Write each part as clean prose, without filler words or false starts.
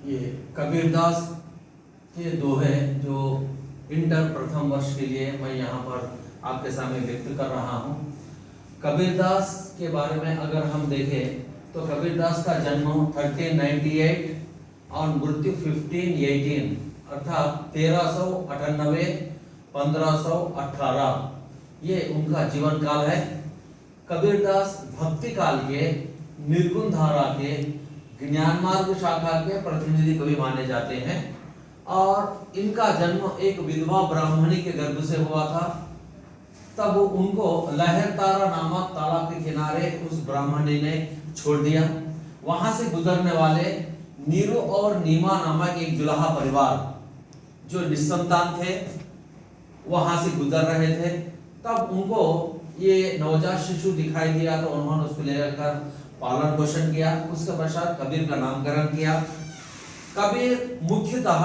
ये कबीरदास के दोहे जो इंटर प्रथम वर्ष के लिए मैं यहाँ पर आपके सामने व्यक्त कर रहा हूँ। कबीरदास के बारे में अगर हम देखें तो कबीरदास का जन्म 1398 और मृत्यु 1518 अर्थात 1398 1518 ये उनका जीवन काल है। कबीरदास भक्ति काल के निर्गुण धारा के ज्ञान मार्ग शाखा के प्रतिनिधि कवि माने जाते हैं और इनका जन्म एक विधवा ब्राह्मणी के गर्भ से हुआ था। तब उनको लहर तारा नामक तालाब के किनारे उस ब्राह्मणी ने छोड़ दिया। वहां से गुजरने वाले नीरू और नीमा नामक एक जुलाहा परिवार जो निसंतान थे वहां से गुजर रहे थे। तब उनको ये नवजात शिशु दिखाई दिया तो उन्होंने उसको लेकर पालन पोषण किया। उसके पश्चात कबीर का नामकरण किया। कबीर मुख्यतः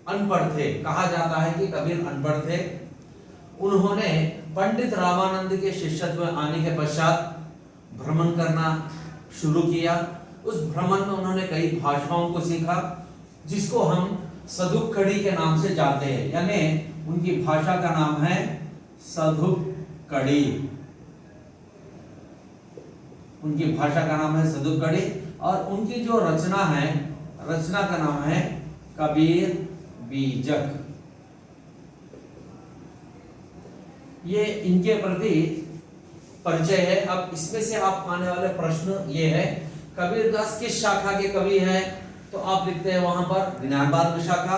अनपढ़ थे, कहा जाता है कि कबीर अनपढ़ थे। उन्होंने पंडित रामानंद के शिष्यत्व में आने के पश्चात भ्रमण करना शुरू किया। उस भ्रमण में उन्होंने कई भाषाओं को सीखा जिसको हम सदुक्कड़ी के नाम से जानते हैं, यानी उनकी भाषा का नाम है सदुक्कड़ी। उनकी भाषा का नाम है सदुक्कड़ी और उनकी जो रचना है, रचना का नाम है कबीर बीजक। ये इनके प्रति परिचय है। अब इसमें से आप आने वाले प्रश्न ये है, कबीरदास किस शाखा के कवि हैं? तो आप लिखते हैं वहां पर ज्ञान मार्ग शाखा।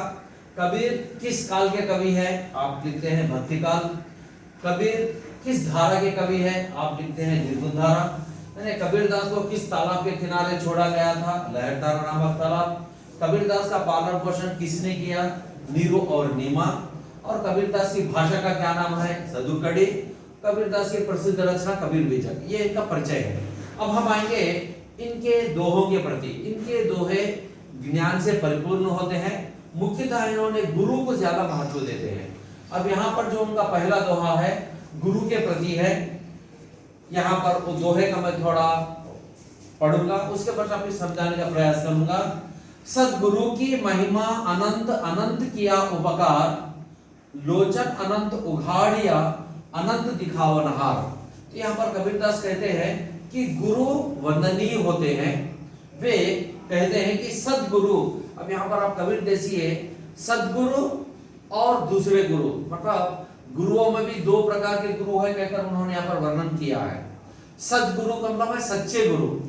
कबीर किस काल के कवि हैं? आप लिखते हैं भक्ति काल। कबीर किस धारा के कवि हैं? आप लिखते हैं निर्गुण धारा। कबीरदास को किस तालाब के किनारे छोड़ा गया था? लहर तारा नामक तालाब। कबीरदास का पालन पोषण किसने किया? नीरू और नीमा। और कबीरदास की भाषा का क्या नाम है? सदुक्कड़ी। कबीरदास की प्रसिद्ध रचना कबीर बीजक। ये इनका परिचय है। अब हम आएंगे इनके दोहों के प्रति। इनके दोहे ज्ञान से परिपूर्ण होते हैं। मुख्यतः इन्होंने गुरु को ज्यादा महत्व देते हैं। अब यहाँ पर जो उनका पहला दोहा है गुरु के प्रति है। यहाँ पर वो दोहे का मैं थोड़ा पढ़ूंगा, उसके बाद आपको समझाने का प्रयास करूंगा। सदगुरु की महिमा अनंत अनंत किया उपकार, लोचन अनंत उघाड़िया अनंत दिखावनहार। तो यहाँ पर कबीरदास कहते हैं कि गुरु वंदनीय होते हैं। वे कहते हैं कि सदगुरु, अब यहाँ पर आप कबीर देखिए, सदगुरु और दूसरे गुरु, मतलब गुरुओं में भी दो प्रकार के गुरु है कहकर उन्होंने यहाँ पर वर्णन किया है। सदगुरु का मतलब है सच्चे गुरु,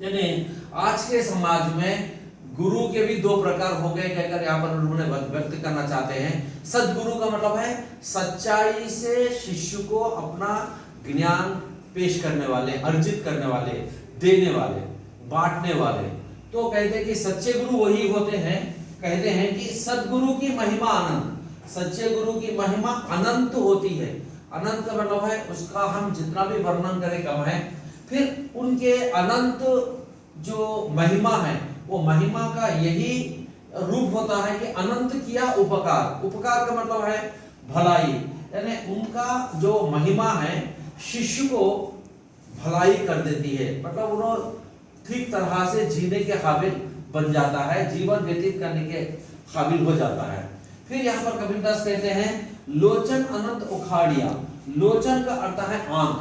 यानी आज के समाज में गुरु के भी दो प्रकार हो गए कहकर यहाँ पर उन्होंने व्यक्त करना चाहते हैं। सदगुरु का मतलब है सच्चाई से शिष्य को अपना ज्ञान पेश करने वाले, अर्जित करने वाले, देने वाले, बांटने वाले। तो कहते हैं कि सच्चे गुरु वही होते हैं। कहते हैं कि सदगुरु की महिमा अनंत, सच्चे गुरु की महिमा अनंत होती है। अनंत का मतलब है उसका हम जितना भी वर्णन करें कम है। फिर उनके अनंत जो महिमा है वो महिमा का यही रूप होता है कि अनंत किया उपकार। उपकार का मतलब है भलाई, यानी उनका जो महिमा है शिष्य को भलाई कर देती है, मतलब उन्होंने ठीक तरह से जीने के काबिल बन जाता है, जीवन व्यतीत करने के काबिल हो जाता है। फिर यहाँ पर कबीरदास कहते हैं लोचन अनंत उखाड़िया। लोचन का अर्थ है आंख,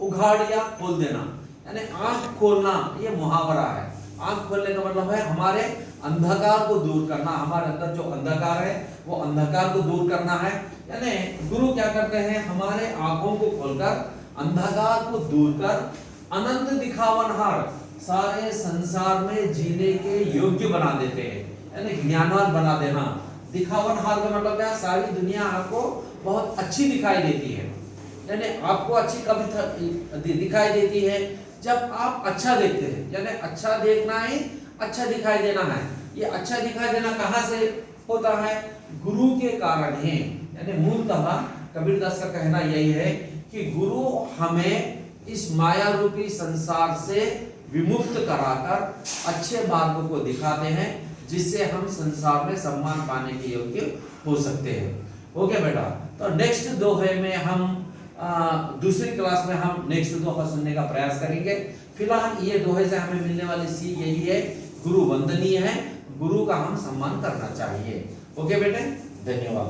उघाड़िया खोल देना, यानी आंख खोलना, ये मुहावरा है। आंख खोलने का मतलब है हमारे अंधकार को दूर करना, हमारे अंदर जो अंधकार है वो अंधकार को दूर करना है। यानी गुरु क्या करते हैं, हमारे आंखों को खोलकर अंधकार को दूर कर अनंत दिखावनहार, सारे संसार में जीने के योग्य बना देते हैं, यानी ज्ञानवान बना देना। दिखावनहार का मतलब क्या, सारी दुनिया आपको बहुत अच्छी दिखाई देती है। यानी आपको अच्छी कभी दिखाई देती है जब आप अच्छा देखते हैं, यानी अच्छा देखना ही अच्छा दिखाई देना है। ये अच्छा दिखाई देना कहाँ से होता है? गुरु के कारण ही। यानी मूलतः कबीरदास का कहना यही है कि गुरु हमें इस माया रूपी संसार से विमुक्त कराकर अच्छे मार्ग को दिखाते हैं, जिससे हम संसार में सम्मान पाने के योग्य हो सकते हैं। ओके बेटा, तो नेक्स्ट दोहे में हम दूसरी क्लास में हम नेक्स्ट दोहा सुनने का प्रयास करेंगे। फिलहाल ये दोहे से हमें मिलने वाली सीख यही है गुरु वंदनीय है, गुरु का हम सम्मान करना चाहिए। ओके बेटे, धन्यवाद।